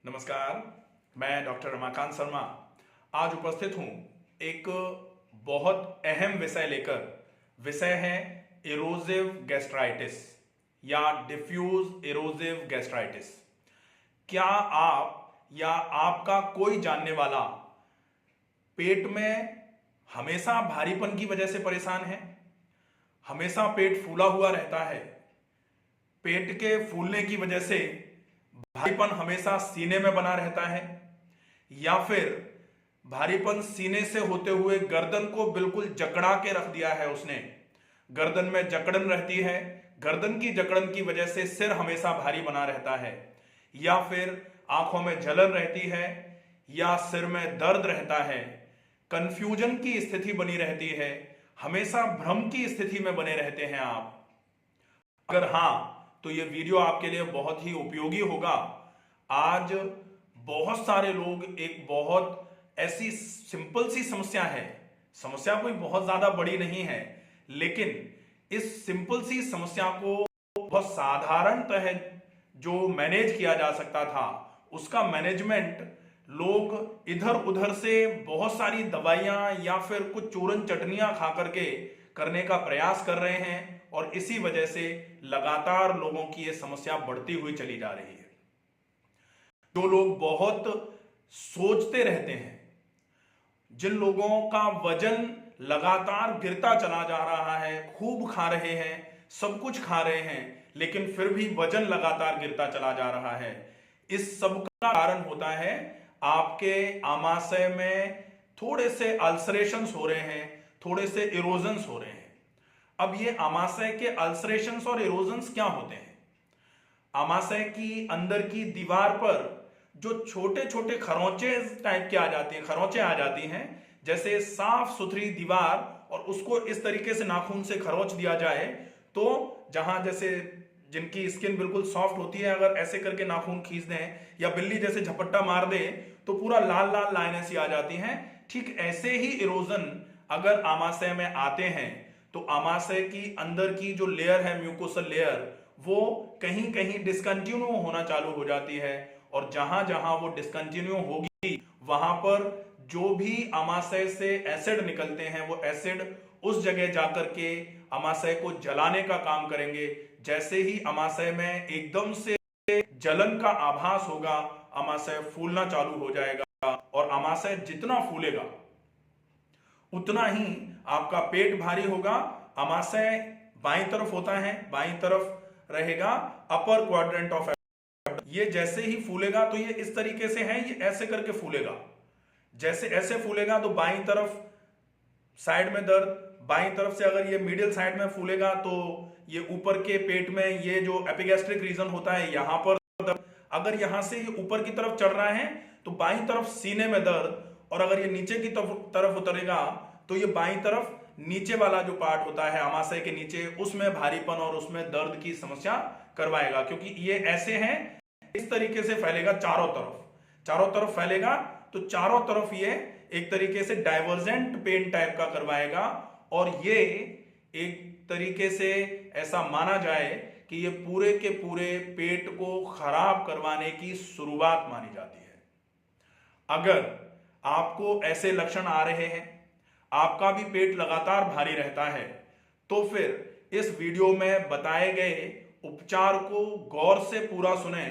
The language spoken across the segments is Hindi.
नमस्कार, मैं डॉक्टर रमाकांत शर्मा आज उपस्थित हूं एक बहुत अहम विषय लेकर। विषय है इरोसिव गैस्ट्राइटिस या डिफ्यूज इरोसिव गैस्ट्राइटिस। क्या आप या आपका कोई जानने वाला पेट में हमेशा भारीपन की वजह से परेशान है? हमेशा पेट फूला हुआ रहता है? पेट के फूलने की वजह से भारीपन हमेशा सीने में बना रहता है, या फिर भारीपन सीने से होते हुए गर्दन को बिल्कुल जकड़ा के रख दिया है उसने? गर्दन में जकड़न रहती है, गर्दन की जकड़न की वजह से सिर हमेशा भारी बना रहता है, या फिर आंखों में जलन रहती है, या सिर में दर्द रहता है, कंफ्यूजन की स्थिति बनी रहती है, हमेशा भ्रम की स्थिति में बने रहते हैं आप? अगर हां तो ये वीडियो आपके लिए बहुत ही उपयोगी होगा। आज बहुत सारे लोग एक बहुत ऐसी सिंपल सी समस्या है, समस्या कोई बहुत ज्यादा बड़ी नहीं है, लेकिन इस सिंपल सी समस्या को बहुत साधारणतः जो मैनेज किया जा सकता था उसका मैनेजमेंट लोग इधर उधर से बहुत सारी दवाइयां या फिर कुछ चूरन चटनियां खा करके करने का प्रयास कर रहे हैं, और इसी वजह से लगातार लोगों की यह समस्या बढ़ती हुई चली जा रही है। जो लोग बहुत सोचते रहते हैं, जिन लोगों का वजन लगातार गिरता चला जा रहा है, खूब खा रहे हैं, सब कुछ खा रहे हैं, लेकिन फिर भी वजन लगातार गिरता चला जा रहा है, इस सब का कारण होता है आपके आमाशय में थोड़े से अल्सरेशंस हो रहे हैं, थोड़े से इरोजन्स हो रहे हैं। अब ये आमाशय के अल्सरेशंस और इरोजन्स क्या होते हैं? आमाशय की अंदर की दीवार पर जो छोटे छोटे खरोंचे टाइप के आ जाते हैं, खरोंचे आ जाती हैं, जैसे साफ सुथरी दीवार और उसको इस तरीके से नाखून से खरोंच दिया जाए तो जहां जैसे जिनकी स्किन बिल्कुल सॉफ्ट होती है, अगर ऐसे करके नाखून खींच दें या बिल्ली जैसे झपट्टा मार दे तो पूरा लाल लाल लाइनें सी आ जाती हैं। ठीक ऐसे ही इरोजन अगर आमाशय में आते हैं तो आमाशय की अंदर की जो लेयर है, म्यूकोसल लेयर, वो कहीं कहीं डिसकंटिन्यू होना चालू हो जाती है, और जहां जहां वो डिसकंटिन्यू होगी वहां पर जो भी आमाशय से एसिड निकलते हैं वो एसिड उस जगह जाकर के आमाशय को जलाने का काम करेंगे। जैसे ही आमाशय में एकदम से जलन का आभास होगा, आमाशय फूलना चालू हो जाएगा, और आमाशय जितना फूलेगा उतना ही आपका पेट भारी होगा। आमाशय बाईं तरफ होता है, बाईं तरफ रहेगा अपर क्वाड्रेंट ऑफ एब्डोमेन। ये जैसे ही फूलेगा तो ये इस तरीके से है, ये ऐसे करके फूलेगा। जैसे ऐसे फूलेगा तो बाईं तरफ साइड में दर्द, बाईं तरफ से अगर ये मिडिल साइड में फूलेगा तो ये ऊपर के पेट में ये जो एपिगैस्ट्रिक रीजन होता है यहां पर दर्द। अगर यहां से ये ऊपर की तरफ चढ़ रहा है तो बाईं तरफ सीने में दर्द, और अगर ये नीचे की तरफ उतरेगा तो ये बाईं तरफ नीचे वाला जो पार्ट होता है आमाशय के नीचे, उसमें भारीपन और उसमें दर्द की समस्या करवाएगा। क्योंकि ये ऐसे हैं, इस तरीके से फैलेगा चारों तरफ फैलेगा, तो चारों तरफ ये एक तरीके से डाइवर्जेंट पेन टाइप का करवाएगा, और ये एक तरीके से ऐसा माना जाए कि ये पूरे के पूरे पेट को खराब करवाने की शुरुआत मानी जाती है। अगर आपको ऐसे लक्षण आ रहे हैं, आपका भी पेट लगातार भारी रहता है, तो फिर इस वीडियो में बताए गए उपचार को गौर से पूरा सुने,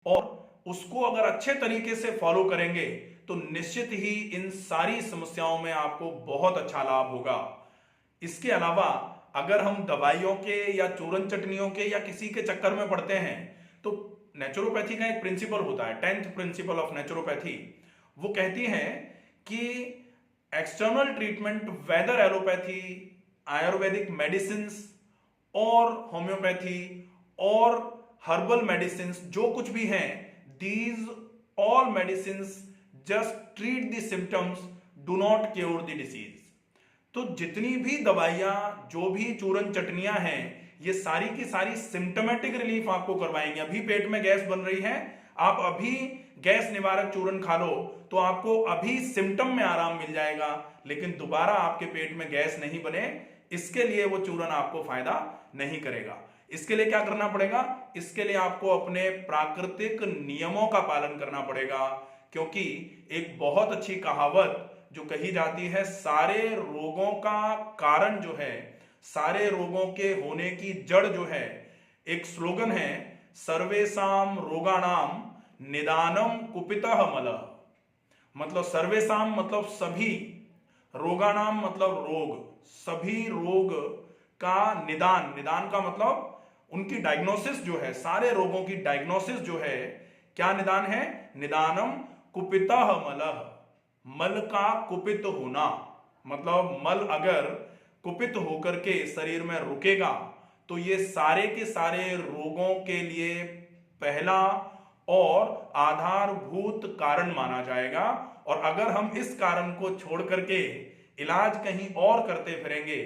और उसको अगर अच्छे तरीके से फॉलो करेंगे तो निश्चित ही इन सारी समस्याओं में आपको बहुत अच्छा लाभ होगा। इसके अलावा अगर हम दवाइयों के या चूरन चटनियों के या किसी के चक्कर में पड़ते हैं तो नेचुरोपैथी का एक प्रिंसिपल होता है, 10th प्रिंसिपल ऑफ नेचुरोपैथी। वो कहती है कि external treatment, whether allopathy, ayurvedic medicine और होम्योपैथी और हर्बल मेडिसिन, जो कुछ भी हैं, these all medicine just treat the symptoms, do not cure the disease. तो जितनी भी दवाइयां, जो भी चूरन चटनियां हैं, ये सारी की सारी सिम्टोमेटिक रिलीफ आपको करवाएंगे। अभी पेट में गैस बन रही है, आप अभी गैस निवारक चूरन खा लो तो आपको अभी सिम्टम में आराम मिल जाएगा, लेकिन दोबारा आपके पेट में गैस नहीं बने, इसके लिए वो चूरन आपको फायदा नहीं करेगा। इसके लिए क्या करना पड़ेगा? इसके लिए आपको अपने प्राकृतिक नियमों का पालन करना पड़ेगा, क्योंकि एक बहुत अच्छी कहावत जो कही जाती है, सारे रोगों का कारण जो है, सारे रोगों के होने की जड़ जो है, एक स्लोगन है, सर्वेसाम रोगाणाम निदानम कुपितः मलः। मतलब सर्वेसाम मतलब सभी, रोगाणाम मतलब रोग, सभी रोग का निदान, निदान का मतलब उनकी डायग्नोसिस जो है, सारे रोगों की डायग्नोसिस जो है, क्या निदान है? निदानम कुपितः मलः, मल का कुपित होना। मतलब मल अगर कुपित होकर के शरीर में रुकेगा तो ये सारे के सारे रोगों के लिए पहला और आधारभूत कारण माना जाएगा। और अगर हम इस कारण को छोड़ करके इलाज कहीं और करते फिरेंगे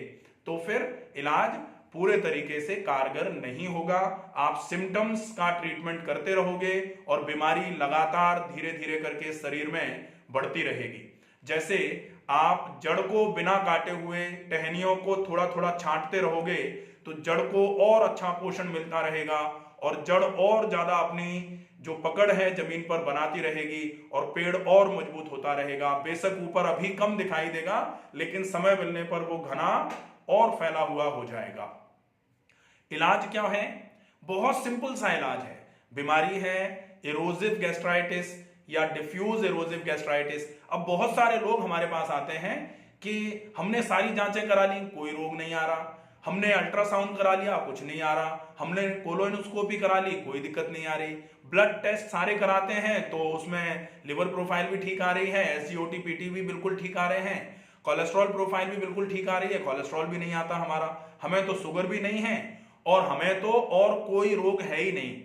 तो फिर इलाज पूरे तरीके से कारगर नहीं होगा। आप सिम्टम्स का ट्रीटमेंट करते रहोगे और बीमारी लगातार धीरे धीरे करके शरीर में बढ़ती रहेगी। जैसे आप जड़ को बिना काटे हुए टहनियों को थोड़ा थोड़ा छांटते रहोगे तो जड़ को और अच्छा पोषण मिलता रहेगा और जड़ और ज्यादा अपनी जो पकड़ है जमीन पर बनाती रहेगी और पेड़ और मजबूत होता रहेगा। बेशक ऊपर अभी कम दिखाई देगा, लेकिन समय मिलने पर वो घना और फैला हुआ हो जाएगा। इलाज क्या है? बहुत सिंपल सा इलाज है। बीमारी है एरोसिव गैस्ट्राइटिस या डिफ्यूज एरोसिव गैस्ट्राइटिस। अब बहुत सारे लोग हमारे पास आते हैं कि हमने सारी जांचें करा ली, कोई रोग नहीं आ रहा, हमने अल्ट्रासाउंड करा लिया, कुछ नहीं आ रहा, हमने कोलोनोस्कोपी करा ली, कोई दिक्कत नहीं आ रही, ब्लड टेस्ट सारे कराते हैं तो उसमें लिवर प्रोफाइल भी ठीक आ रही है, एसजीओटी पीटी भी बिल्कुल ठीक आ रहे हैं, कोलेस्ट्रॉल प्रोफाइल भी बिल्कुल ठीक आ रही है, कोलेस्ट्रॉल भी नहीं आता हमारा, हमें तो शुगर भी नहीं है और हमें तो और कोई रोग है ही नहीं,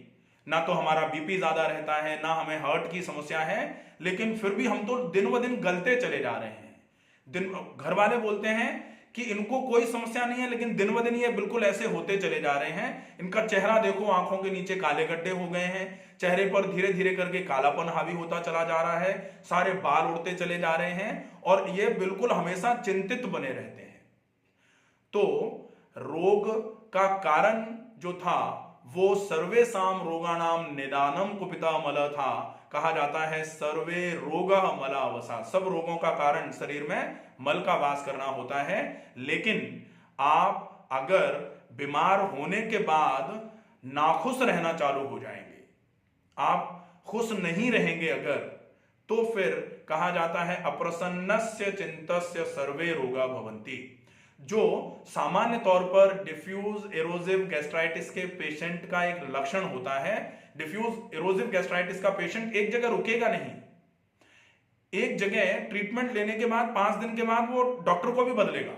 ना तो हमारा बीपी ज्यादा रहता है, ना हमें हार्ट की समस्या है, लेकिन फिर भी हम तो दिन ब दिन गलते चले जा रहे हैं। घर वाले बोलते हैं कि इनको कोई समस्या नहीं है, लेकिन दिन ब दिन ये बिल्कुल ऐसे होते चले जा रहे हैं। इनका चेहरा देखो, आंखों के नीचे काले गड्ढे हो गए हैं, चेहरे पर धीरे धीरे करके कालापन हावी होता चला जा रहा है, सारे बाल उड़ते चले जा रहे हैं और ये बिल्कुल हमेशा चिंतित बने रहते हैं। तो रोग का कारण जो था वो सर्वेसाम रोगाणाम निदानम कुपिता मल था। कहा जाता है सर्वे रोगा मलावसा, सब रोगों का कारण शरीर में मल का वास करना होता है। लेकिन आप अगर बीमार होने के बाद नाखुश रहना चालू हो जाएंगे, आप खुश नहीं रहेंगे अगर, तो फिर कहा जाता है अप्रसन्नस्य चिंतस्य सर्वे रोगा भवन्ति। जो सामान्य तौर पर डिफ्यूज एरोसिव गैस्ट्राइटिस के पेशेंट का एक लक्षण होता है, डिफ्यूज एरोसिव गैस्ट्राइटिस का पेशेंट एक जगह रुकेगा नहीं, एक जगह ट्रीटमेंट लेने के बाद 5 दिन के बाद वो डॉक्टर को भी बदलेगा,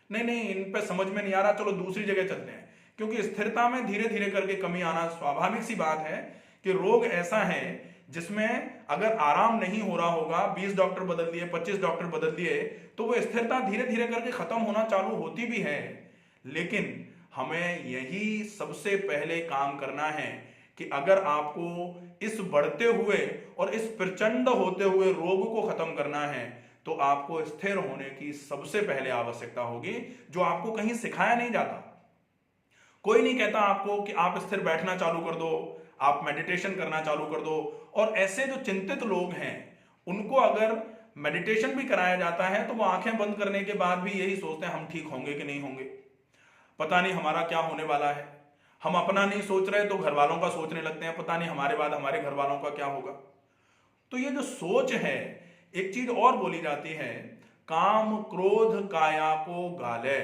नहीं इन पे समझ में नहीं आ रहा, चलो दूसरी जगह चलते हैं। क्योंकि स्थिरता में धीरे धीरे करके कमी आना स्वाभाविक सी बात है कि रोग ऐसा है जिसमें अगर आराम नहीं हो रहा होगा, 20 डॉक्टर बदल दिए, 25 डॉक्टर बदल दिए, तो वो स्थिरता धीरे धीरे करके खत्म होना चालू होती भी है। लेकिन हमें यही सबसे पहले काम करना है कि अगर आपको इस बढ़ते हुए और इस प्रचंड होते हुए रोग को खत्म करना है तो आपको स्थिर होने की सबसे पहले आवश्यकता होगी, जो आपको कहीं सिखाया नहीं जाता। कोई नहीं कहता आपको कि आप स्थिर बैठना चालू कर दो, आप मेडिटेशन करना चालू कर दो। और ऐसे जो चिंतित लोग हैं उनको अगर मेडिटेशन भी कराया जाता है तो वो आंखें बंद करने के बाद भी यही सोचते हैं हम ठीक होंगे कि नहीं होंगे, पता नहीं हमारा क्या होने वाला है। हम अपना नहीं सोच रहे तो घर वालों का सोचने लगते हैं, पता नहीं हमारे बाद हमारे घर वालों का क्या होगा। तो ये जो सोच है, एक चीज और बोली जाती है, काम क्रोध काया को गाले,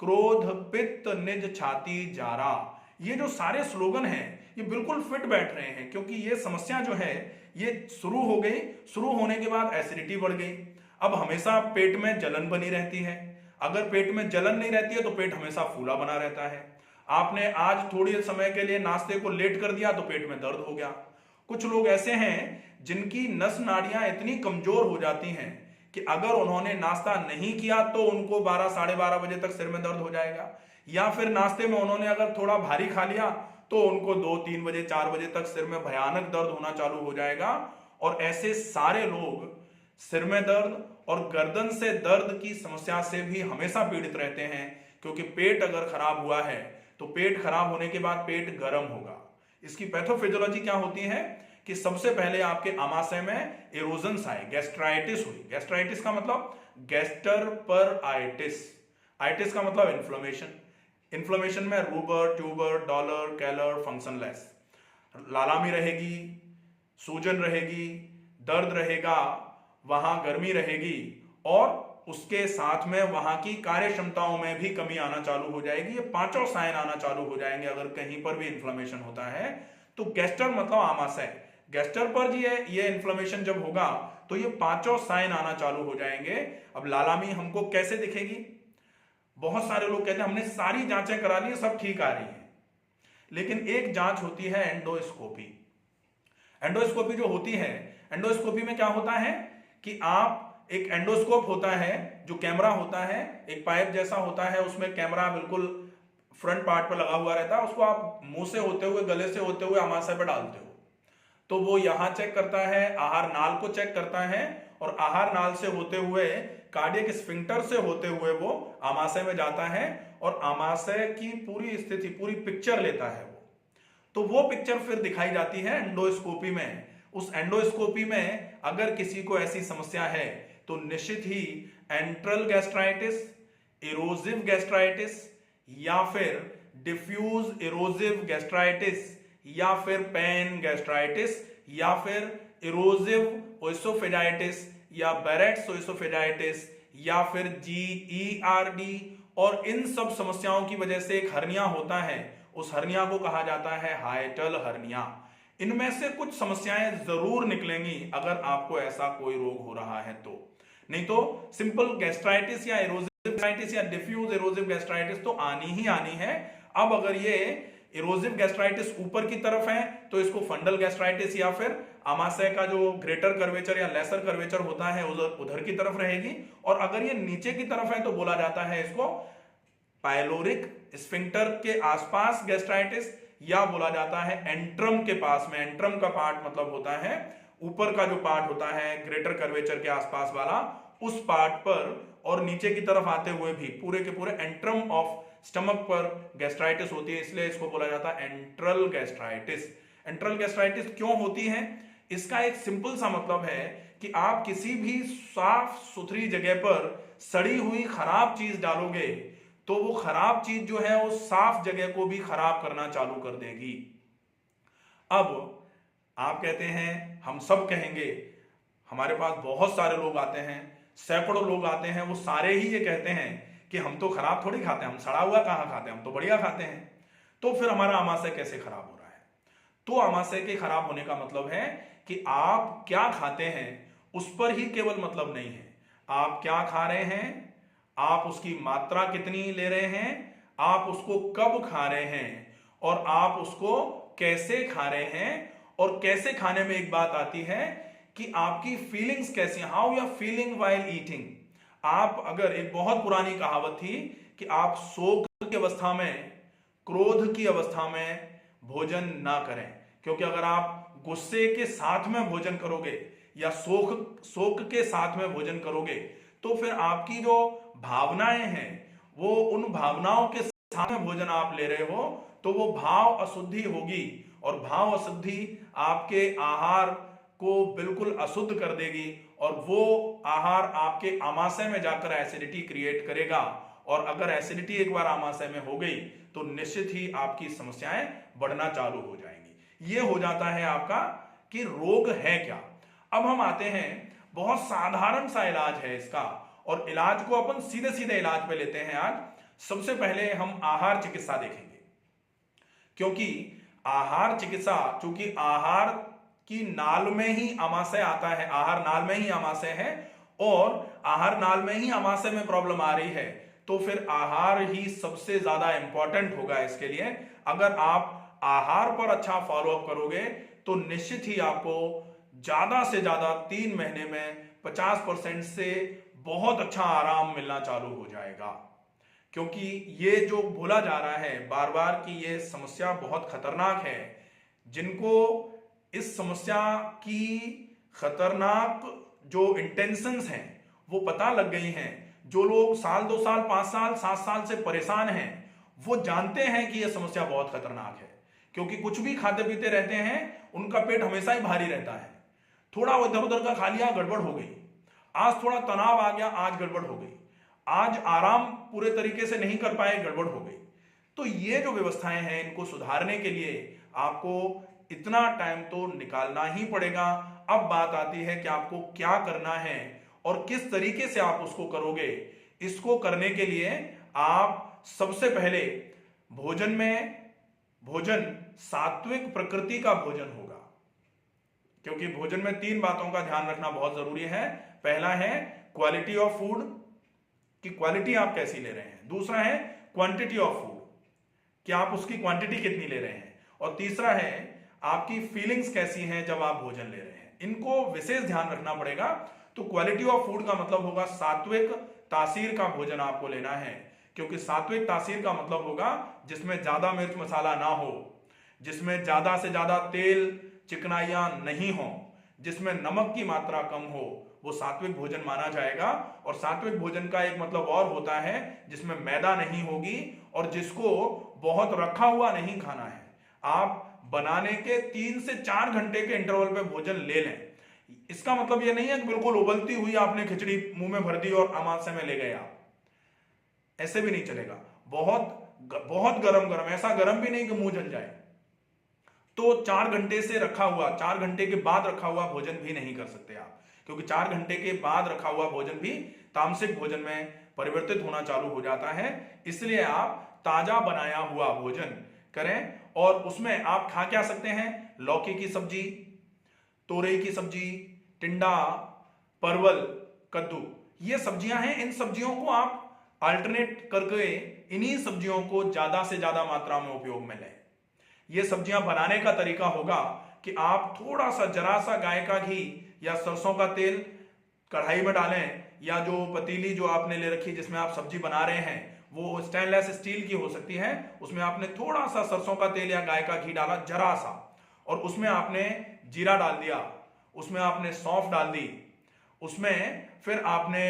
क्रोध पित्त निज छाती जारा। ये जो सारे स्लोगन हैं ये बिल्कुल फिट बैठ रहे हैं, क्योंकि ये समस्या जो है ये शुरू हो गई, शुरू होने के बाद एसिडिटी बढ़ गई, अब हमेशा पेट में जलन बनी रहती है। अगर पेट में जलन नहीं रहती है तो पेट हमेशा फूला बना रहता है। आपने आज थोड़ी समय के लिए नाश्ते को लेट कर दिया तो पेट में दर्द हो गया। कुछ लोग ऐसे हैं जिनकी नस नाड़ियां इतनी कमजोर हो जाती हैं कि अगर उन्होंने नाश्ता नहीं किया तो उनको 12 साढ़े 12 बजे तक सिर में दर्द हो जाएगा, या फिर नाश्ते में उन्होंने अगर थोड़ा भारी खा लिया तो उनको 2-3 बजे 4 बजे तक सिर में भयानक दर्द होना चालू हो जाएगा। और ऐसे सारे लोग सिर में दर्द और गर्दन से दर्द की समस्या से भी हमेशा पीड़ित रहते हैं, क्योंकि पेट अगर खराब हुआ है तो पेट खराब होने के बाद पेट गर्म होगा। इसकी पैथोफिजियोलॉजी क्या होती है कि सबसे पहले आपके आमाशय में इरोजन्स आए, गैस्ट्राइटिस हुई। गैस्ट्राइटिस का मतलब गैस्टर पर आइटिस, आइटिस का मतलब इन्फ्लेमेशन। इन्फ्लेमेशन में रूबर, ट्यूबर, डॉलर, कैलर, फंक्शनलेस, लालामी रहेगी, सूजन रहेगी, दर्द रहेगा, वहां गर्मी रहेगी और उसके साथ में वहां की कार्य क्षमताओं में भी कमी आना चालू हो जाएगी। ये पांचों साइन आना चालू हो जाएंगे अगर कहीं पर भी इन्फ्लेमेशन होता है तो। गैस्टर मतलब आमाशय, गैस्टर पर ये इन्फ्लेमेशन जब होगा तो ये पांचों साइन आना चालू हो जाएंगे। अब लालामी हमको कैसे दिखेगी? बहुत सारे लोग कहते हैं हमने सारी जांचें करा ली, सब ठीक आ रही है, लेकिन एक जांच होती है एंडोस्कोपी। एंडोस्कोपी जो होती है, एंडोस्कोपी में क्या होता है कि आप एक एंडोस्कोप होता है जो कैमरा होता है, एक पाइप जैसा होता है, उसमें कैमरा बिल्कुल फ्रंट पार्ट पर लगा हुआ रहता है, उसको आप मुंह से होते हुए, गले से होते हुए आमाशय पर डालते हो तो वो यहां चेक करता है, आहार नाल को चेक करता है और आहार नाल से होते हुए कार्डियक स्फिंक्टर से होते हुए वो आमाशय में जाता है और आमाशय की पूरी स्थिति, पूरी पिक्चर लेता है वो। तो वो पिक्चर फिर दिखाई जाती है एंडोस्कोपी में। उस एंडोस्कोपी में अगर किसी को ऐसी समस्या है तो निश्चित ही एंट्रल गैस्ट्राइटिस, इरोजिव गैस्ट्राइटिस या फिर डिफ्यूज इरोजिव गैस्ट्राइटिस या फिर पैन गैस्ट्राइटिस या फिर इरोजिव ओएसोफेजाइटिस या बैरेट्स ओएसोफेजाइटिस या फिर GERD, और इन सब समस्याओं की वजह से एक हर्निया होता है, उस हर्निया को कहा जाता है हाइटल हर्निया। इनमें से कुछ समस्याएं जरूर निकलेंगी अगर आपको ऐसा कोई रोग हो रहा है तो, नहीं तो सिंपल गैस्ट्राइटिस या इरोजिव गैस्ट्राइटिस या डिफ्यूज इरोजिव गैस्ट्राइटिस तो आनी ही आनी है। अब अगर ये इरोजिव गैस्ट्राइटिस ऊपर की तरफ है तो इसको फंडल गैस्ट्राइटिस या फिर आमाशय का जो ग्रेटर कर्वेचर या लेसर कर्वेचर होता है उधर की तरफ रहेगी, और अगर ये नीचे की तरफ है तो बोला जाता है इसको पाइलोरिक स्फिंक्टर के आसपास गैस्ट्राइटिस, या बोला जाता है एंट्रम के पास में। एंट्रम का पार्ट मतलब होता है ऊपर का जो पार्ट होता है ग्रेटर कर्वेचर के आसपास वाला, उस पार्ट पर और नीचे की तरफ आते हुए भी पूरे के पूरे एंट्रम ऑफ स्टमक पर गैस्ट्राइटिस होती है, इसलिए इसको बोला जाता है एंट्रल गैस्ट्राइटिस। एंट्रल गैस्ट्राइटिस क्यों होती है? इसका एक सिंपल सा मतलब है कि आप किसी भी साफ सुथरी जगह पर सड़ी हुई खराब चीज डालोगे तो वो खराब चीज जो है वो साफ जगह को भी खराब करना चालू कर देगी। अब आप कहते हैं, हम सब कहेंगे, हमारे पास बहुत सारे लोग आते हैं, सैकड़ों लोग आते हैं, वो सारे ही ये कहते हैं कि हम तो खराब थोड़ी खाते हैं, हम सड़ा हुआ कहां खाते हैं, हम तो बढ़िया खाते हैं। तो फिर हमारा आमाशय कैसे खराब हो रहा है? तो आमाशय के खराब होने का मतलब है कि आप क्या खाते हैं उस पर ही केवल मतलब नहीं है। आप क्या खा रहे हैं, आप उसकी मात्रा कितनी ले रहे हैं, आप उसको कब खा रहे हैं और आप उसको कैसे खा रहे हैं। और कैसे खाने में एक बात आती है कि आपकी फीलिंग्स कैसी, how you are feeling while eating. आप अगर, एक बहुत पुरानी कहावत थी कि आप शोक की अवस्था में, क्रोध की अवस्था में भोजन ना करें, क्योंकि अगर आप गुस्से के साथ में भोजन करोगे या शोक के साथ में भोजन करोगे तो फिर आपकी जो भावनाएं हैं वो, उन भावनाओं के साथ में भोजन आप ले रहे हो तो वो भाव अशुद्धि होगी, और भाव अशुद्धि आपके आहार को बिल्कुल अशुद्ध कर देगी और वो आहार आपके आमाशय में जाकर एसिडिटी क्रिएट करेगा। और अगर एसिडिटी एक बार आमाशय में हो गई तो निश्चित ही आपकी समस्याएं बढ़ना चालू हो जाएंगी। ये हो जाता है आपका कि रोग है क्या। अब हम आते हैं, बहुत साधारण सा इलाज है इसका, और इलाज को अपन सीधे सीधे इलाज पे लेते हैं। आज सबसे पहले हम आहार चिकित्सा देखेंगे, क्योंकि आहार चिकित्सा, चूंकि आहार की नाल में ही आमाशय आता है, आहार नाल में ही आमाशय है और आहार नाल में ही आमाशय में प्रॉब्लम आ रही है, तो फिर आहार ही सबसे ज्यादा इंपॉर्टेंट होगा इसके लिए। अगर आप आहार पर अच्छा फॉलोअप करोगे तो निश्चित ही आपको ज्यादा से ज्यादा 3 महीने में 50% से बहुत अच्छा आराम मिलना चालू हो जाएगा। क्योंकि ये जो बोला जा रहा है बार बार कि ये समस्या बहुत खतरनाक है, जिनको इस समस्या की खतरनाक जो इंटेंशंस हैं वो पता लग गई हैं, जो लोग साल 2 साल 5 साल 7 साल से परेशान हैं, वो जानते हैं कि यह समस्या बहुत खतरनाक है, क्योंकि कुछ भी खाते पीते रहते हैं, उनका पेट हमेशा ही भारी रहता है। थोड़ा इधर उधर का खा लिया, गड़बड़ हो गई। आज थोड़ा तनाव आ गया, आज गड़बड़ हो गई। आज आराम पूरे तरीके से नहीं कर पाए, गड़बड़ हो गई। तो ये जो व्यवस्थाएं हैं, इनको सुधारने के लिए आपको इतना टाइम तो निकालना ही पड़ेगा। अब बात आती है कि आपको क्या करना है और किस तरीके से आप उसको करोगे। इसको करने के लिए आप सबसे पहले भोजन सात्विक प्रकृति का भोजन होगा, क्योंकि भोजन में 3 बातों का ध्यान रखना बहुत जरूरी है। पहला है क्वालिटी ऑफ फूड, कि क्वालिटी आप कैसी ले रहे हैं। दूसरा है क्वांटिटी ऑफ फूड, कि आप उसकी क्वांटिटी कितनी ले रहे हैं। और तीसरा है आपकी फीलिंग्स कैसी हैं जब आप भोजन ले रहे हैं। इनको विशेष ध्यान रखना पड़ेगा। तो क्वालिटी ऑफ फूड का मतलब होगा सात्विक तासीर का भोजन आपको लेना है, क्योंकि सात्विक तासीर का मतलब होगा जिसमें ज्यादा मिर्च मसाला ना हो, जिसमें ज्यादा से ज्यादा तेल चिकनाइयां नहीं हो, जिसमें नमक की मात्रा कम हो, वो सात्विक भोजन माना जाएगा। और सात्विक भोजन का एक मतलब और होता है जिसमें मैदा नहीं होगी और जिसको बहुत रखा हुआ नहीं खाना है। आप बनाने के 3 से 4 घंटे के इंटरवल पे भोजन ले लें। इसका मतलब ये नहीं है कि बिल्कुल उबलती हुई आपने खिचड़ी मुंह में भर दी और अमाशय में ले गए आप, ऐसे भी नहीं चलेगा। बहुत बहुत गरम गरम, ऐसा गरम भी नहीं कि मुंह जल जाए। तो 4 घंटे से रखा हुआ, 4 घंटे के बाद रखा हुआ भोजन भी नहीं कर सकते आप, क्योंकि 4 घंटे के बाद रखा हुआ भोजन भी तामसिक भोजन में परिवर्तित होना चालू हो जाता है। इसलिए आप ताजा बनाया हुआ भोजन करें। और उसमें आप खा क्या सकते हैं? लौकी की सब्जी, तोरई की सब्जी, टिंडा, परवल, कद्दू, ये सब्जियां हैं। इन सब्जियों को आप अल्टरनेट करके इन्हीं सब्जियों को ज्यादा से ज्यादा मात्रा में उपयोग में लें। ये सब्जियां बनाने का तरीका होगा कि आप थोड़ा सा, जरा सा गाय का घी या सरसों का तेल कढ़ाई में डालें, या जो पतीली जो आपने ले रखी जिसमें आप सब्जी बना रहे हैं, वो स्टेनलेस स्टील की हो सकती है, उसमें आपने थोड़ा सा सरसों का तेल या गाय का घी डाला, जरा सा, और उसमें आपने जीरा डाल दिया, उसमें आपने सौंफ डाल दी, उसमें फिर आपने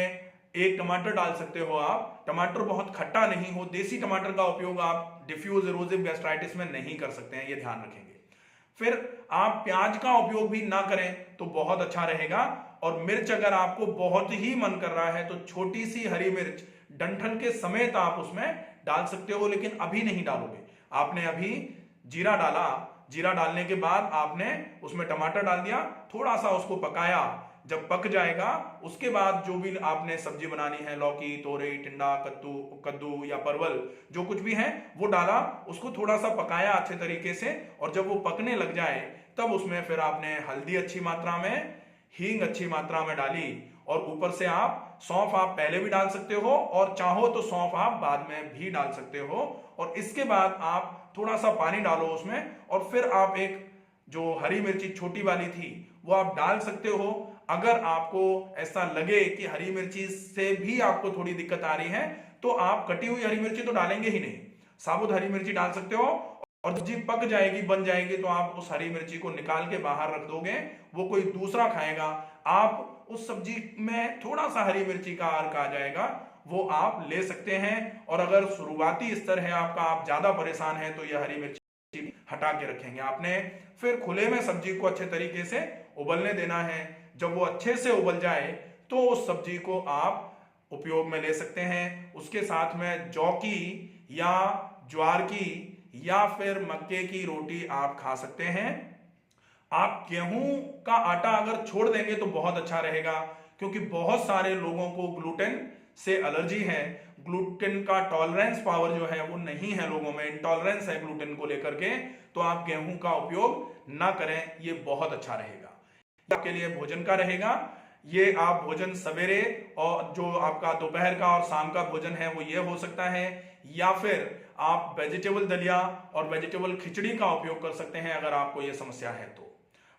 1 टमाटर डाल सकते हो आप। टमाटर बहुत खट्टा नहीं हो, देसी टमाटर का उपयोग आप डिफ्यूज इरोसिव गैस्ट्राइटिस में नहीं कर सकते हैं, ये ध्यान रखेंगे। फिर आप प्याज का उपयोग भी ना करें तो बहुत अच्छा रहेगा। और मिर्च अगर आपको बहुत ही मन कर रहा है तो छोटी सी हरी मिर्च डंठल के समेत आप उसमें डाल सकते हो, लेकिन अभी नहीं डालोगे। आपने अभी जीरा डाला, जीरा डालने के बाद आपने उसमें टमाटर डाल दिया, थोड़ा सा उसको पकाया। जब पक जाएगा उसके बाद जो भी आपने सब्जी बनानी है, लौकी, तोरई, टिंडा, कद्दू या परवल, जो कुछ भी है वो डाला, उसको थोड़ा सा पकाया अच्छे तरीके से। और जब वो पकने लग जाए तब उसमें फिर आपने हल्दी अच्छी मात्रा में, हींग अच्छी मात्रा में डाली, और ऊपर से आप सौंफ आप पहले भी डाल सकते हो, और चाहो तो सौंफ आप बाद में भी डाल सकते हो। और इसके बाद आप थोड़ा सा पानी डालो उसमें, और फिर आप एक जो हरी मिर्ची छोटी वाली थी वो आप डाल सकते हो। अगर आपको ऐसा लगे कि हरी मिर्ची से भी आपको थोड़ी दिक्कत आ रही है तो आप कटी हुई हरी मिर्ची तो डालेंगे ही नहीं, साबुत हरी मिर्ची डाल सकते हो। और सब्जी पक जाएगी, बन जाएगी, तो आप उस हरी मिर्ची को निकाल के बाहर रख दोगे, वो कोई दूसरा खाएगा। आप उस सब्जी में थोड़ा सा हरी मिर्ची का अर्क आ जाएगा, वो आप ले सकते हैं। और अगर शुरुआती स्तर है आपका, आप ज्यादा परेशान हैं, तो यह हरी मिर्ची हटा के रखेंगे आपने। फिर खुले में सब्जी को अच्छे तरीके से उबलने देना है। जब वो अच्छे से उबल जाए तो उस सब्जी को आप उपयोग में ले सकते हैं। उसके साथ में जौ की या ज्वार की या फिर मक्के की रोटी आप खा सकते हैं। आप गेहूं का आटा अगर छोड़ देंगे तो बहुत अच्छा रहेगा, क्योंकि बहुत सारे लोगों को ग्लूटेन से एलर्जी है। ग्लूटेन का टॉलरेंस पावर जो है वो नहीं है, लोगों में इंटॉलरेंस है ग्लूटेन को लेकर के। तो आप गेहूं का उपयोग ना करें, ये बहुत अच्छा रहेगा। आपके लिए भोजन का रहेगा ये। आप भोजन सवेरे और जो आपका दोपहर का और शाम का भोजन है वो ये हो सकता है, या फिर आप वेजिटेबल दलिया और वेजिटेबल खिचड़ी का उपयोग कर सकते हैं अगर आपको ये समस्या है तो।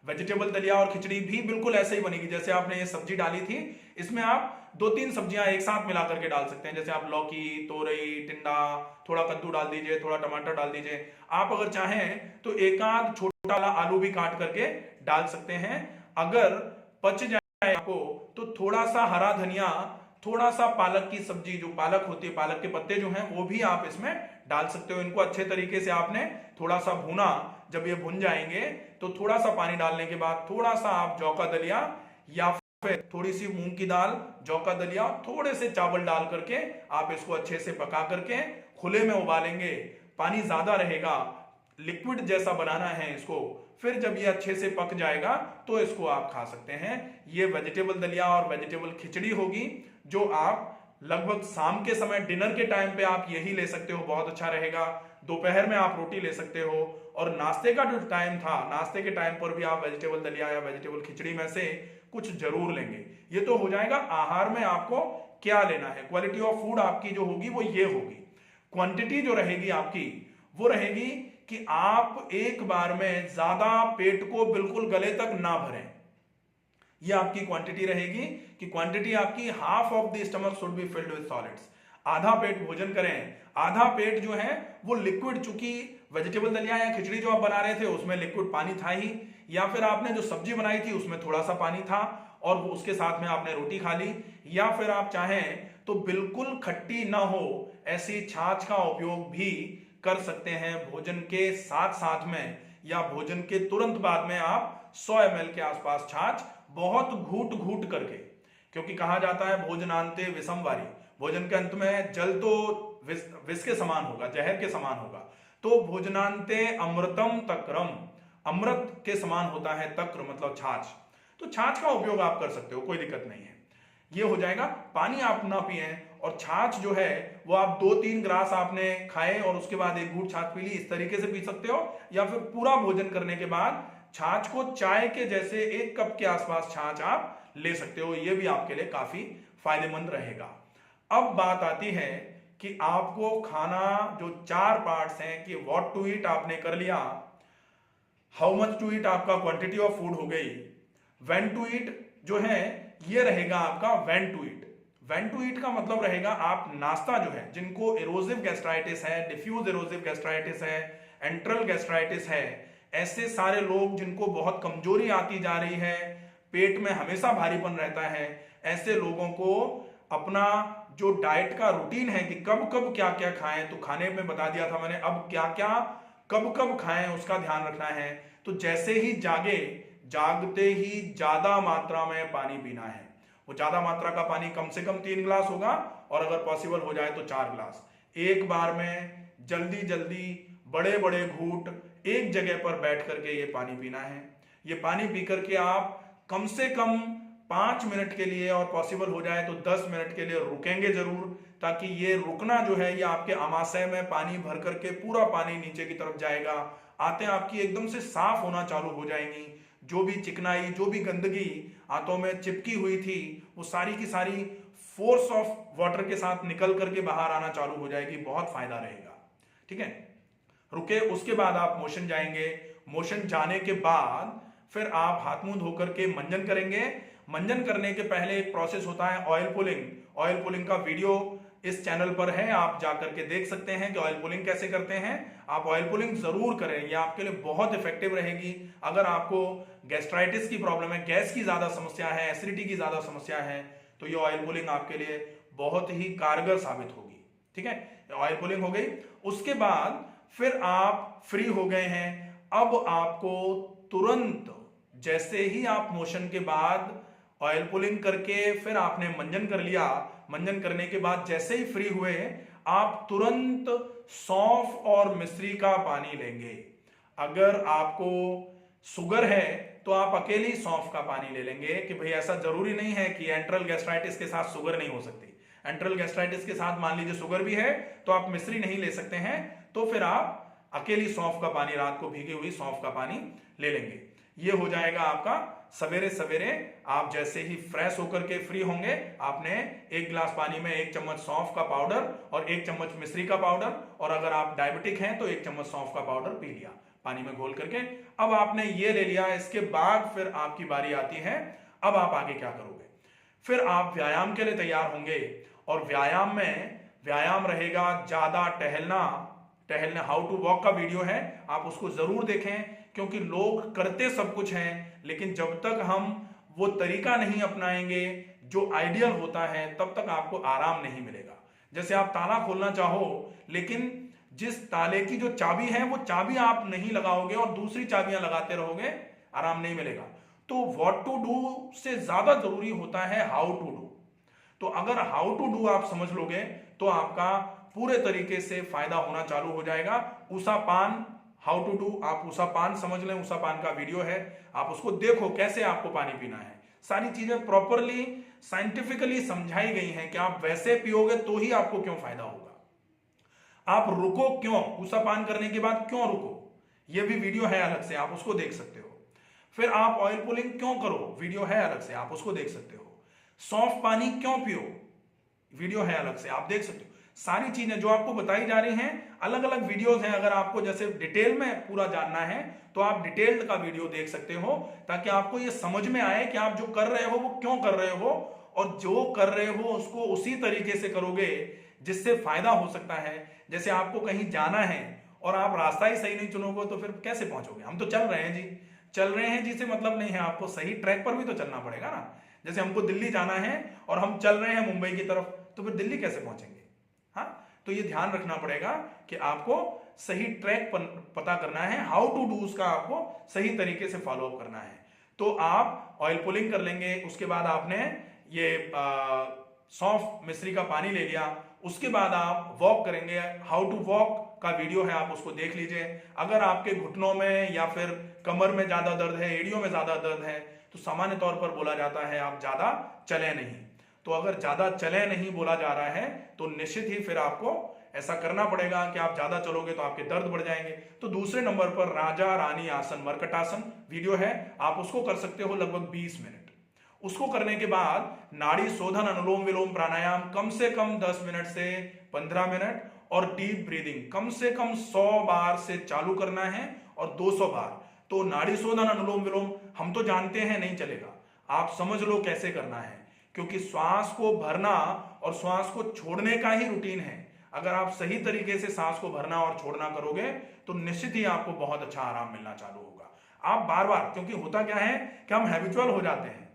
वेजिटेबल दलिया और खिचड़ी भी बिल्कुल ऐसे ही बनेगी जैसे आपने ये सब्जी डाली थी। इसमें आप 2-3 सब्जियां एक साथ मिला करके डाल सकते हैं, जैसे आप लौकी, तोरई, टिंडा, थोड़ा कद्दू डाल दीजिए, थोड़ा टमाटर डाल दीजिए। आप अगर चाहें तो एक आध छोटा वाला आलू भी काट करके डाल सकते हैं। अगर पच जाए आपको तो थोड़ा सा हरा धनिया थोड़ा सा पालक की सब्जी, जो पालक होती है, पालक के पत्ते जो हैं वो भी आप इसमें डाल सकते हो। इनको अच्छे तरीके से आपने थोड़ा सा भुना, जब ये भुन जाएंगे तो थोड़ा सा पानी डालने के बाद थोड़ा सा आप जौ का दलिया या फिर थोड़ी सी मूंग की दाल, जौ का दलिया, थोड़े से चावल डाल करके आप इसको अच्छे से पका करके खुले में उबालेंगे। पानी ज्यादा रहेगा, लिक्विड जैसा बनाना है इसको। फिर जब ये अच्छे से पक जाएगा तो इसको आप खा सकते हैं। ये वेजिटेबल दलिया और वेजिटेबल खिचड़ी होगी, जो आप लगभग शाम के समय डिनर के टाइम पे आप यही ले सकते हो, बहुत अच्छा रहेगा। दोपहर में आप रोटी ले सकते हो, और नाश्ते का जो टाइम था, नाश्ते के टाइम पर भी आप वेजिटेबल दलिया या वेजिटेबल खिचड़ी में से कुछ जरूर लेंगे। ये तो हो जाएगा आहार में आपको क्या लेना है। क्वालिटी ऑफ फूड आपकी जो होगी वो ये होगी। क्वांटिटी जो रहेगी आपकी वो रहेगी कि आप एक बार में ज्यादा पेट को बिल्कुल गले तक ना भरें। ये आपकी क्वांटिटी रहेगी कि क्वांटिटी आपकी half of the stomach should be filled with solids. आधा पेट भोजन करें, आधा पेट जो है वो लिक्विड, चूंकि वेजिटेबल दलिया या खिचड़ी जो आप बना रहे थे उसमें लिक्विड पानी था ही, या फिर आपने जो सब्जी बनाई थी उसमें थोड़ा सा पानी था और वो उसके साथ में आपने रोटी खा ली, या फिर आप चाहें तो बिल्कुल खट्टी ना हो ऐसी छाछ का उपयोग भी कर सकते हैं भोजन के साथ साथ में, या भोजन के तुरंत बाद में आप 100 ml के आसपास छाछ बहुत घूट घूट करके, क्योंकि कहा जाता है भोजनांते विषम वारी, भोजन के अंत में जल तो विष के समान होगा, जहर के समान होगा, तो भोजनांते अमृतम तक्रम, अमृत के समान होता है तक्र मतलब छाछ। तो छाछ का उपयोग आप कर सकते हो, कोई दिक्कत नहीं है। ये हो जाएगा। पानी आप ना पिए, और छाछ जो है वो आप 2-3 ग्लास आपने खाए और उसके बाद एक घूंट छाछ पी ली, इस तरीके से पी सकते हो। या फिर पूरा भोजन करने के बाद छाछ को चाय के जैसे 1 कप के आसपास छाछ आप ले सकते हो, ये भी आपके लिए काफी फायदेमंद रहेगा। अब बात आती है कि आपको खाना जो 4 पार्ट्स हैं कि व्हाट टू ईट आपने कर लिया, हाउ मच टू ईट आपका क्वांटिटी ऑफ फूड हो गई, व्हेन टू ईट जो है ये रहेगा आपका when to eat. When to eat का मतलब रहेगा आप नाश्ता जो है, जिनको एरोसिव गैस्ट्राइटिस है, डिफ्यूज एरोसिव गैस्ट्राइटिस है, एंट्रल गैस्ट्राइटिस है, ऐसे सारे लोग जिनको बहुत कमजोरी आती जा रही है, पेट में हमेशा भारीपन रहता है, ऐसे लोगों को अपना जो डाइट का रूटीन है कि कब कब क्या क्या खाएं, तो खाने में बता दिया था मैंने, अब क्या क्या कब कब खाएं उसका ध्यान रखना है। तो जैसे ही जागे, जागते ही ज्यादा मात्रा में पानी पीना है। वो ज्यादा मात्रा का पानी कम से कम 3 ग्लास होगा, और अगर पॉसिबल हो जाए तो 4 ग्लास। एक बार में जल्दी जल्दी बड़े बड़े घूंट एक जगह पर बैठ करके ये पानी पीना है। ये पानी पी करके आप कम से कम 5 मिनट के लिए, और पॉसिबल हो जाए तो 10 मिनट के लिए रुकेंगे जरूर, ताकि ये रुकना जो है ये आपके आमाशय में पानी भर करके पूरा पानी नीचे की तरफ जाएगा। आंतें आपकी एकदम से साफ होना चालू हो जाएंगी, जो भी चिकनाई, जो भी गंदगी आंतों में चिपकी हुई थी वो सारी की सारी फोर्स ऑफ वाटर के साथ निकल करके बाहर आना चालू हो जाएगी। बहुत फायदा रहेगा। ठीक है, रुके, उसके बाद आप मोशन जाएंगे। मोशन जाने के बाद फिर आप हाथ मुंह धो करके मंजन करेंगे। मंजन करने के पहले एक प्रोसेस होता है ऑयल पुलिंग। ऑयल पुलिंग का वीडियो इस चैनल पर है, आप जाकर के देख सकते हैं कि ऑयल पुलिंग कैसे करते हैं। आप ऑयल पुलिंग जरूर करें, ये आपके लिए बहुत इफेक्टिव रहेगी। अगर आपको गैस्ट्राइटिस की प्रॉब्लम है, गैस की ज्यादा समस्या है, एसिडिटी की ज्यादा समस्या है, तो ये ऑयल पुलिंग आपके लिए बहुत ही कारगर साबित होगी। ठीक है, ऑयल पुलिंग हो गई। उसके बाद फिर आप फ्री हो गए हैं। अब आपको तुरंत, जैसे ही आप मोशन के बाद ऑयल पुलिंग करके फिर आपने मंजन कर लिया, मंजन करने के बाद जैसे ही फ्री हुए, आप तुरंत सौंफ और मिश्री का पानी लेंगे। अगर आपको शुगर है तो आप अकेली सौंफ का पानी ले लेंगे, कि भाई ऐसा जरूरी नहीं है कि एंट्रल गैस्ट्राइटिस के साथ शुगर नहीं हो सकती। एंट्रल गैस्ट्राइटिस के साथ मान लीजिए शुगर भी है तो आप मिश्री नहीं ले सकते हैं, तो फिर आप अकेली सौंफ का पानी, रात को भीगी हुई सौंफ का पानी ले लेंगे। ये हो जाएगा आपका सवेरे सवेरे। आप जैसे ही फ्रेश होकर के फ्री होंगे, आपने 1 गिलास पानी में 1 चम्मच सौंफ का पाउडर और 1 चम्मच मिश्री का पाउडर, और अगर आप डायबिटिक हैं तो 1 चम्मच सौंफ का पाउडर पी लिया पानी में घोल करके। अब आपने ये ले लिया, इसके बाद फिर आपकी बारी आती है। अब आप आगे क्या करोगे? फिर आप व्यायाम के लिए तैयार होंगे, और व्यायाम में व्यायाम रहेगा ज्यादा टहलना। हाउ टू वॉक का वीडियो है, आप उसको जरूर देखें, क्योंकि लोग करते सब कुछ हैं, लेकिन जब तक हम वो तरीका नहीं अपनाएंगे जो आइडियल होता है, तब तक आपको आराम नहीं मिलेगा। जैसे आप ताला खोलना चाहो, लेकिन जिस ताले की जो चाबी है वो चाबी आप नहीं लगाओगे और दूसरी चाबियां लगाते रहोगे, आराम नहीं मिलेगा। तो व्हाट टू डू से ज्यादा जरूरी होता है हाउ टू डू। तो अगर हाउ टू डू आप समझ लोगे तो आपका पूरे तरीके से फायदा होना चालू हो जाएगा। उषा पान, हाउ टू डू, आप उषा पान समझ लें, उषा पान का वीडियो है, आप उसको देखो कैसे आपको पानी पीना है। सारी चीजें प्रॉपरली साइंटिफिकली समझाई गई हैं कि आप वैसे पियोगे तो ही आपको क्यों फायदा होगा। आप रुको क्यों, उषा पान करने के बाद क्यों रुको, यह भी वीडियो है अलग से, आप उसको देख सकते हो। फिर आप ऑयल पुलिंग क्यों करो, वीडियो है अलग से, आप उसको देख सकते हो। सौंफ पानी क्यों पियो, वीडियो है अलग से, आप देख सकते हो। सारी चीजें जो आपको बताई जा रही हैं, अलग अलग वीडियोस हैं। अगर आपको जैसे डिटेल में पूरा जानना है तो आप डिटेल्ड का वीडियो देख सकते हो, ताकि आपको ये समझ में आए कि आप जो कर रहे हो वो क्यों कर रहे हो, और जो कर रहे हो उसको उसी तरीके से करोगे जिससे फायदा हो सकता है। जैसे आपको कहीं जाना है और आप रास्ता ही सही नहीं चुनोगे तो फिर कैसे पहुंचोगे। हम तो चल रहे हैं जी, चल रहे हैं जी से मतलब नहीं है, आपको सही ट्रैक पर भी तो चलना पड़ेगा ना। जैसे हमको दिल्ली जाना है और हम चल रहे हैं मुंबई की तरफ, तो फिर दिल्ली कैसे पहुंचेंगे। हाँ, तो ये ध्यान रखना पड़ेगा कि आपको सही ट्रैक पता करना है, हाउ टू डू का आपको सही तरीके से फॉलो अप करना है। तो आप ऑयल पुलिंग कर लेंगे, उसके बाद आपने ये सौंफ मिश्री का पानी ले लिया, उसके बाद आप वॉक करेंगे। हाउ टू वॉक का वीडियो है, आप उसको देख लीजिए। अगर आपके घुटनों में या फिर कमर में ज्यादा दर्द है, एड़ियों में ज्यादा दर्द है, तो सामान्य तौर पर बोला जाता है आप ज्यादा चले नहीं। तो अगर ज्यादा चले नहीं बोला जा रहा है तो निश्चित ही फिर आपको ऐसा करना पड़ेगा कि आप ज्यादा चलोगे तो आपके दर्द बढ़ जाएंगे। तो दूसरे नंबर पर राजा रानी आसन, मरकट आसन वीडियो है, आप उसको कर सकते हो लगभग 20 मिनट। उसको करने के बाद नाड़ी शोधन, अनुलोम विलोम प्राणायाम कम से कम 10 मिनट से 15 मिनट, और डीप ब्रीदिंग कम से कम 100 बार से चालू करना है और 200 बार। तो नाड़ी शोधन, अनुलोम विलोम हम तो जानते हैं, नहीं चलेगा, आप समझ लो कैसे करना है, क्योंकि श्वास को भरना और श्वास को छोड़ने का ही रूटीन है। अगर आप सही तरीके से सांस को भरना और छोड़ना करोगे तो निश्चित ही आपको बहुत अच्छा आराम मिलना चालू होगा। आप बार बार, क्योंकि होता क्या है कि हम हैबिचुअल हो जाते हैं,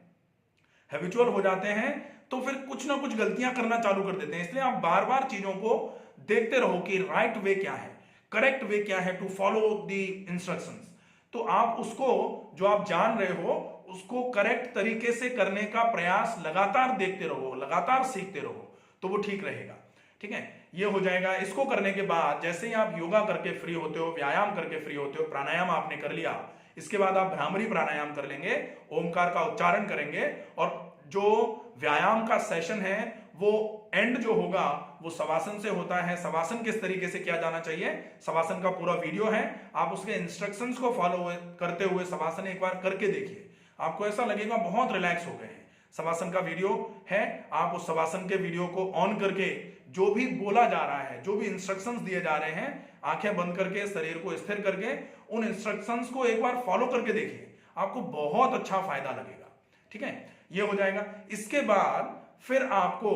हैबिचुअल हो जाते हैं तो फिर कुछ ना कुछ गलतियां करना चालू कर देते हैं। इसलिए आप बार बार चीजों को देखते रहो कि राइट वे क्या है, करेक्ट वे क्या है टू फॉलो द इंस्ट्रक्शंस। तो आप उसको, जो आप जान रहे हो उसको करेक्ट तरीके से करने का प्रयास लगातार देखते रहो, लगातार सीखते रहो, तो वो ठीक रहेगा। ठीक है, ये हो जाएगा। इसको करने के बाद जैसे ही आप योगा करके फ्री होते हो, व्यायाम करके फ्री होते हो, प्राणायाम आपने कर लिया, इसके बाद आप भ्रामरी प्राणायाम कर लेंगे, ओमकार का उच्चारण करेंगे, और जो व्यायाम का सेशन है वो एंड जो होगा वो शवासन से होता है। शवासन किस तरीके से किया जाना चाहिए, शवासन का पूरा वीडियो है, आप उसके इंस्ट्रक्शंस को फॉलो करते हुए शवासन एक बार करके देखिए, आपको ऐसा लगेगा बहुत रिलैक्स हो गए हैं। शवासन का वीडियो है, आप उस शवासन के वीडियो को ऑन करके जो भी बोला जा रहा है, जो भी इंस्ट्रक्शंस दिए जा रहे हैं, आंखें बंद करके शरीर को स्थिर करके उन इंस्ट्रक्शंस को एक बार फॉलो करके देखिए, आपको बहुत अच्छा फायदा लगेगा। ठीक है, ये हो जाएगा। इसके बाद फिर आपको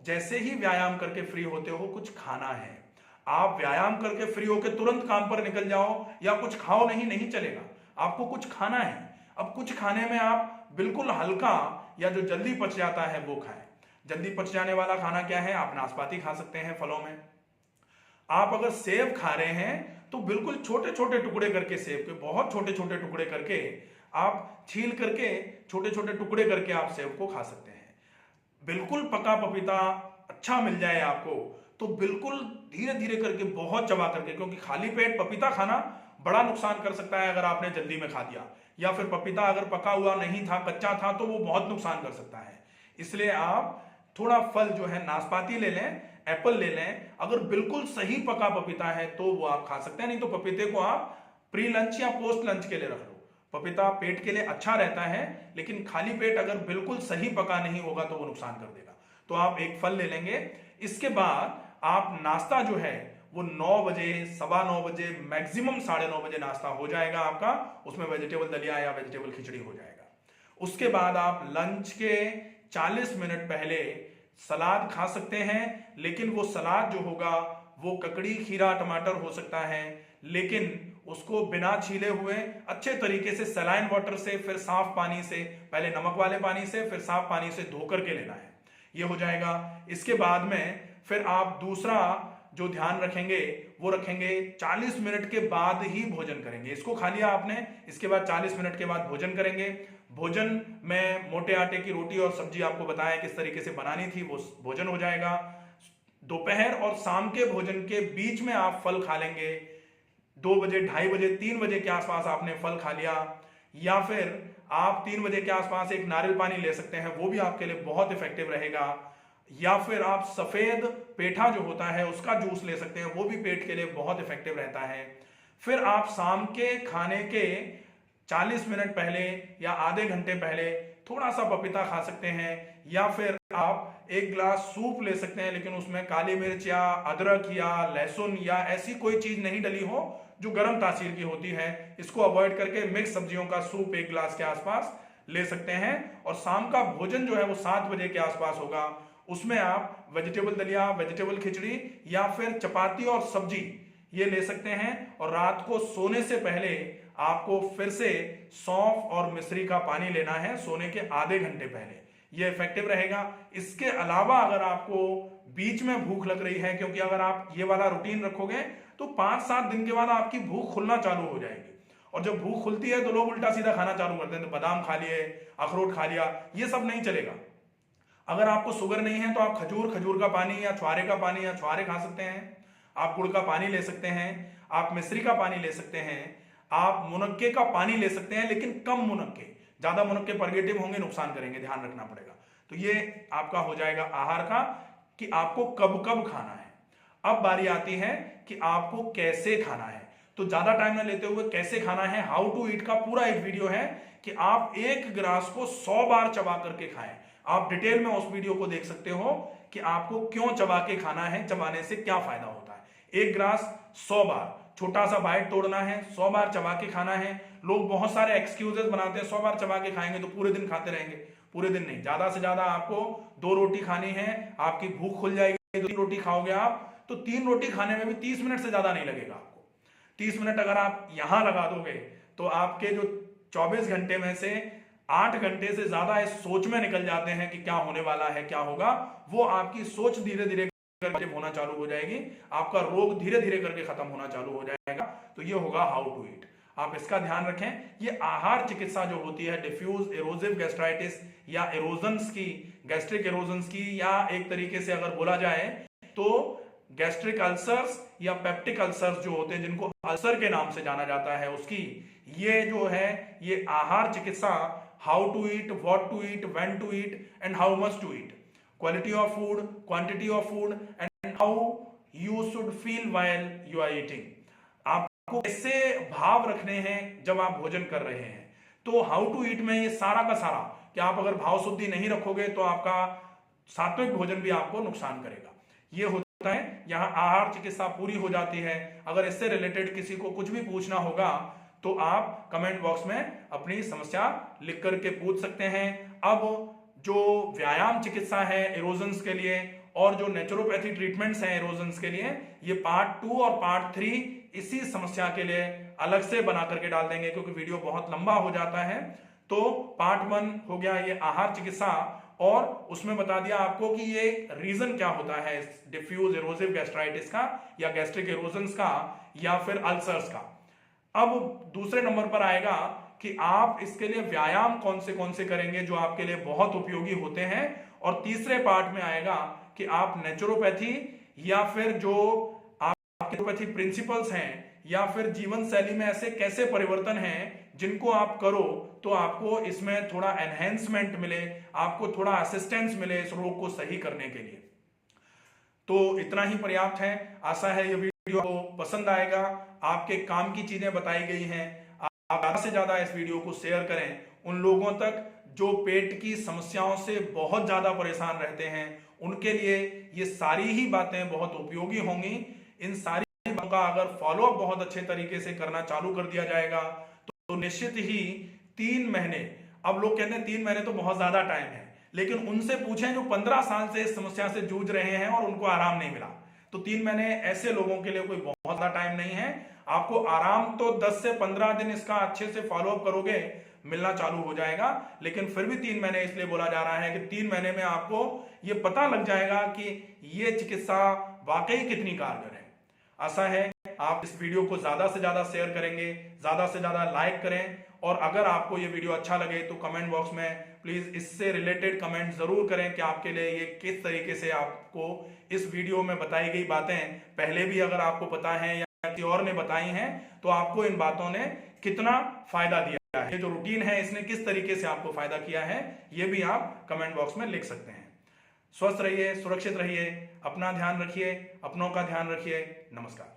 जैसे ही व्यायाम करके फ्री होते हो कुछ खाना है। आप व्यायाम करके फ्री होकर तुरंत काम पर निकल जाओ या कुछ खाओ नहीं, नहीं चलेगा, आपको कुछ खाना है। अब कुछ खाने में आप बिल्कुल हल्का या जो जल्दी पच जाता है वो खाएं। जल्दी पच जाने वाला खाना क्या है, आप नाशपाती खा सकते हैं फलों में। आप अगर सेब खा रहे हैं तो बिल्कुल छोटे छोटे टुकड़े करके, सेब के बहुत छोटे छोटे टुकड़े करके आप छील करके, छोटे छोटे टुकड़े करके आप सेब को खा सकते हैं। बिल्कुल पका पपीता अच्छा मिल जाए आपको तो बिल्कुल धीरे धीरे करके, बहुत चबा करके, क्योंकि खाली पेट पपीता खाना बड़ा नुकसान कर सकता है अगर आपने जल्दी में खा दिया, या फिर पपीता अगर पका हुआ नहीं था, कच्चा था, तो वो बहुत नुकसान कर सकता है। इसलिए आप थोड़ा फल जो है, नाशपाती ले लें, एप्पल ले लें, अगर बिल्कुल सही पका पपीता है तो वो आप खा सकते हैं, नहीं तो पपीते को आप प्री लंच या पोस्ट लंच के लिए रख लो। पपीता पेट के लिए अच्छा रहता है, लेकिन खाली पेट अगर बिल्कुल सही पका नहीं होगा तो वो नुकसान कर देगा। तो आप एक फल ले लेंगे। इसके बाद आप नाश्ता जो है वो 9 बजे, 9:15 बजे, मैक्सिमम 9:30 बजे नाश्ता हो जाएगा आपका, उसमें वेजिटेबल दलिया या वेजिटेबल खिचड़ी हो जाएगा। उसके बाद आप लंच के 40 मिनट पहले सलाद खा सकते हैं, लेकिन वो सलाद जो होगा वो ककड़ी, खीरा, टमाटर हो सकता है, लेकिन उसको बिना छीले हुए अच्छे तरीके से सलाइन वाटर से, फिर साफ पानी से, पहले नमक वाले पानी से, फिर साफ पानी से धो करके लेना है। ये हो जाएगा। इसके बाद में फिर आप दूसरा जो ध्यान रखेंगे वो रखेंगे 40 मिनट के बाद ही भोजन करेंगे। इसको खा लिया आपने, इसके बाद 40 मिनट के बाद भोजन करेंगे। भोजन में मोटे आटे की रोटी और सब्जी आपको बताया किस तरीके से बनानी थी, वो भोजन हो जाएगा। दोपहर और शाम के भोजन के बीच में आप फल खा लेंगे। 2 बजे, 2:30 बजे, 3 बजे के आसपास आपने फल खा लिया, या फिर आप 3 बजे के आसपास एक नारियल पानी ले सकते हैं, वो भी आपके लिए बहुत इफेक्टिव रहेगा। या फिर आप सफेद पेठा जो होता है उसका जूस ले सकते हैं, वो भी पेट के लिए बहुत इफेक्टिव रहता है। फिर आप शाम के खाने के 40 मिनट पहले या आधे घंटे पहले थोड़ा सा पपीता खा सकते हैं, या फिर आप एक ग्लास सूप ले सकते हैं, लेकिन उसमें काली मिर्च या अदरक या लहसुन या ऐसी कोई चीज नहीं डली हो जो गर्म तासीर की होती है। इसको अवॉइड करके मिक्स सब्जियों का सूप एक ग्लास के आसपास ले सकते हैं। और शाम का भोजन जो है वो 7 बजे के आसपास होगा। उसमें आप वेजिटेबल दलिया, वेजिटेबल खिचड़ी या फिर चपाती और सब्जी ये ले सकते हैं। और रात को सोने से पहले आपको फिर से सौंफ और मिश्री का पानी लेना है, सोने के आधे घंटे पहले। ये इफेक्टिव रहेगा। इसके अलावा अगर आपको बीच में भूख लग रही है, क्योंकि अगर आप ये वाला रूटीन रखोगे तो 5-7 दिन के बाद आपकी भूख खुलना चालू हो जाएगी। और जब भूख खुलती है तो लोग उल्टा सीधा खाना चालू करते हैं, तो बादाम खा लिए, अखरोट खा लिया, ये सब नहीं चलेगा। अगर आपको शुगर नहीं है तो आप खजूर का पानी या छुआरे का पानी या छुआरे खा सकते हैं। आप गुड़ का पानी ले सकते हैं, आप मिश्री का पानी ले सकते हैं, आप मुनक्के का पानी ले सकते हैं, लेकिन कम मुनक्के। ज्यादा मुनक्के पर्गेटिव होंगे, नुकसान करेंगे, ध्यान रखना पड़ेगा। तो ये आपका हो जाएगा आहार का कि आपको कब कब खाना है। अब बारी आती है कि आपको कैसे खाना है। तो ज्यादा टाइम न लेते हुए कैसे खाना है, हाउ टू ईट का पूरा एक वीडियो है कि आप एक ग्रास को 100 बार चबा करके खाएं। आप डिटेल में उस वीडियो को देख सकते हो कि आपको क्यों चबा के खाना है, चबाने से क्या फायदा होता है। एक ग्रास 100 बार, छोटा सा बाइट तोड़ना है, 100 बार चबा के खाना है। लोग बहुत सारे एक्सक्यूजेस बनाते हैं, 100 बार चबा के खाएंगे तो पूरे दिन खाते रहेंगे। पूरे दिन नहीं, ज्यादा से ज्यादा आपको 2 रोटी खानी है, आपकी भूख खुल जाएगी। 3 रोटी खाओगे आप तो 3 रोटी खाने में भी 30 मिनट से ज्यादा नहीं लगेगा आपको। 30 मिनट अगर आप यहां लगा दोगे तो आपके जो 24 घंटे में से 8 घंटे से ज्यादा इस सोच में निकल जाते हैं कि क्या होने वाला है, क्या होगा। वो आपकी सोच धीरे धीरे होना चालू हो जाएगी, आपका रोग धीरे धीरे करके खत्म होना चालू हो जाएगा। तो ये होगा हाउ टू ईट। आप इसका ध्यान रखें। ये आहार चिकित्सा जो होती है, डिफ्यूज एरोसिव गैस्ट्राइटिस या एरोजन्स की, गैस्ट्रिक एरोजन्स की, या एक तरीके से अगर बोला जाए तो गैस्ट्रिक अल्सर्स या पेप्टिक अल्सर्स जो होते हैं, जिनको अल्सर के नाम से जाना जाता है, उसकी ये जो है ये आहार चिकित्सा, how to eat, what to eat, when to eat and how much to eat, quality of food, quantity of food and how you should feel while you are eating. आपको कैसे भाव रखने हैं जब आप भोजन कर रहे हैं। तो हाउ टू ईट में ये सारा का सारा कि आप अगर भाव शुद्धि नहीं रखोगे तो आपका सात्विक भोजन भी आपको नुकसान करेगा। ये होता है, यहाँ आहार चिकित्सा पूरी हो जाती है। अगर इससे रिलेटेड किसी को कुछ भी पूछना होगा तो आप कमेंट बॉक्स में अपनी समस्या लिख करके पूछ सकते हैं। अब जो व्यायाम चिकित्सा है एरोजन्स के लिए और जो नेचुरोपैथी ट्रीटमेंट्स हैं एरोजन्स के लिए, ये पार्ट 2 और पार्ट 3 इसी समस्या के लिए अलग से बना करके डाल देंगे, क्योंकि वीडियो बहुत लंबा हो जाता है। तो पार्ट 1 हो गया ये आहार चिकित्सा, और उसमें बता दिया आपको कि ये रीजन क्या होता है डिफ्यूज एरोसिव गैस्ट्राइटिस का या गैस्ट्रिक एरोजन्स का या फिर अल्सर्स का। अब दूसरे नंबर पर आएगा कि आप इसके लिए व्यायाम कौन से करेंगे जो आपके लिए बहुत उपयोगी होते हैं। और तीसरे पार्ट में आएगा कि आप नेचुरोपैथी या फिर जो आपके नेचुरोपैथी प्रिंसिपल्स हैं या फिर जीवन शैली में ऐसे कैसे परिवर्तन हैं जिनको आप करो तो आपको इसमें थोड़ा एनहेंसमेंट मिले, आपको थोड़ा असिस्टेंस मिले इस रोग को सही करने के लिए। तो इतना ही पर्याप्त है। आशा है ये वीडियो को पसंद आएगा, आपके काम की चीजें बताई गई हैं। आप ज्यादा से ज्यादा इस वीडियो को शेयर करें उन लोगों तक जो पेट की समस्याओं से बहुत ज्यादा परेशान रहते हैं। उनके लिए ये सारी ही बातें बहुत उपयोगी होंगी। इन सारी बातों का अगर फॉलोअप बहुत अच्छे तरीके से करना चालू कर दिया जाएगा तो निश्चित ही 3 महीने, अब लोग कहते हैं 3 महीने तो बहुत ज्यादा टाइम है, लेकिन उनसे पूछें जो 15 साल से इस समस्या से जूझ रहे हैं और उनको आराम नहीं मिला। तो 3 महीने ऐसे लोगों के लिए कोई बहुत ज्यादा टाइम नहीं है। आपको आराम तो 10 से 15 दिन इसका अच्छे से फॉलोअप करोगे मिलना चालू हो जाएगा। लेकिन फिर भी 3 महीने इसलिए बोला जा रहा है कि 3 महीने में आपको ये पता लग जाएगा कि ये चिकित्सा वाकई कितनी कारगर है। आशा है आप इस वीडियो को ज्यादा से ज्यादा शेयर करेंगे, ज्यादा से ज्यादा लाइक करें, और अगर आपको ये वीडियो अच्छा लगे तो कमेंट बॉक्स में प्लीज इससे रिलेटेड कमेंट जरूर करें कि आपके लिए ये किस तरीके से आपको इस वीडियो में बताई गई बातें पहले भी अगर आपको पता है या किसी और ने बताई हैं तो आपको इन बातों ने कितना फायदा दिया है, ये जो रूटीन है इसने किस तरीके से आपको फायदा किया है, ये भी आप कमेंट बॉक्स में लिख सकते हैं। स्वस्थ रहिए, सुरक्षित रहिए, अपना ध्यान रखिए, अपनों का ध्यान रखिए। नमस्कार।